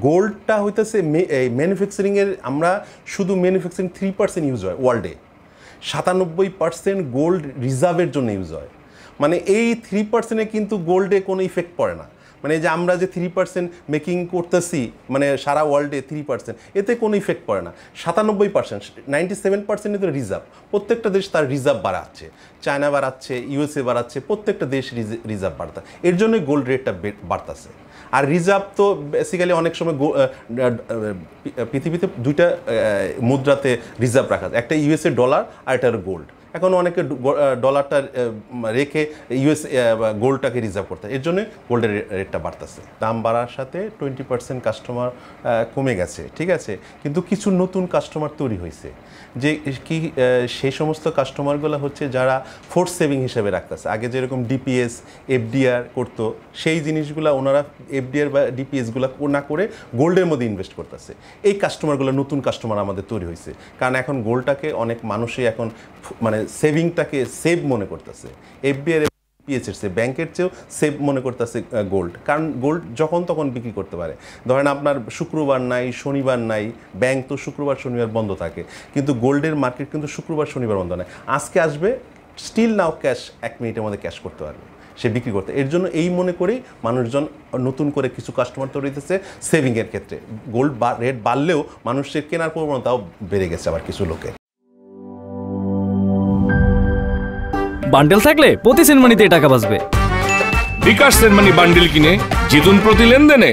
গোল্ডটা হইতেছে ম্যানুফ্যাকচারিংয়ের, আমরা শুধু ম্যানুফ্যাকচারিং 3% ইউজ হয় ওয়ার্ল্ডে, 97% গোল্ড রিজার্ভের জন্য ইউজ হয়। মানে এই 3%-এ কিন্তু গোল্ডে কোনো ইফেক্ট পড়ে না। মানে যে আমরা যে 3% মেকিং করতেছি মানে সারা ওয়ার্ল্ডে 3%, এতে কোনো ইফেক্ট পড়ে না। 97%, 97% তো রিজার্ভ, প্রত্যেকটা দেশ তার রিজার্ভ বাড়াচ্ছে, চায়না বাড়াচ্ছে, ইউএসএ বাড়াচ্ছে, প্রত্যেকটা দেশ রিজার্ভ বাড়তা, এর জন্যই গোল্ড রেটটা বাড়তেছে। আর রিজার্ভ তো বেসিক্যালি অনেক সময় পৃথিবীতে দুইটা মুদ্রাতে রিজার্ভ রাখা যায়, একটা ইউএসএ ডলার আর একটা গোল্ড। এখন অনেকে ডলারটা রেখে ইউএস গোল্ডটাকে রিজার্ভ করতে, এর জন্য গোল্ডের রেটটা বাড়তেছে। দাম বাড়ার সাথে 20% কাস্টমার কমে গেছে, ঠিক আছে, কিন্তু কিছু নতুন কাস্টমার তৈরি হয়েছে, যে কি সেই সমস্ত কাস্টমারগুলো হচ্ছে যারা ফোর্স সেভিং হিসেবে রাখতেছে। আগে যেরকম ডিপিএস এফডিআর করতো, সেই জিনিসগুলো ওনারা এফডিআর বা ডিপিএসগুলো না করে গোল্ডের মধ্যে ইনভেস্ট করতেছে। এই কাস্টমারগুলো নতুন কাস্টমার আমাদের তৈরি হয়েছে, কারণ এখন গোল্ডটাকে অনেক মানুষই এখন মানে সেভিংটাকে সেভ মনে করতেছে, এফডিআর পিএসের চেয়ে ব্যাংকের চেয়েও সেভ মনে করতেছে গোল্ড, কারণ গোল্ড যখন তখন বিক্রি করতে পারে। ধরেন আপনার শুক্রবার নাই, শনিবার নাই, ব্যাংক তো শুক্রবার শনিবার বন্ধ থাকে, কিন্তু গোল্ডের মার্কেট কিন্তু শুক্রবার শনিবার বন্ধ নয়। আজকে আসবে, স্টিল নাও ক্যাশ 1 মিনিটের মধ্যে ক্যাশ করতে পারবে, সে বিক্রি করতে। এর জন্য এই মনে করেই মানুষজন নতুন করে কিছু কাস্টমার তৈরি হইতেছে সেভিংয়ের ক্ষেত্রে। গোল্ড রেট বাড়লেও মানুষের কেনার প্রবণতাও বেড়ে গেছে আবার কিছু লোকের। বান্ডেল থাকলে প্রতি সেনমানিতে টাকা বাঁচবে। বিকাশ সেনমানি বান্ডেল কিনে জিতুন প্রতি লেনদেনে।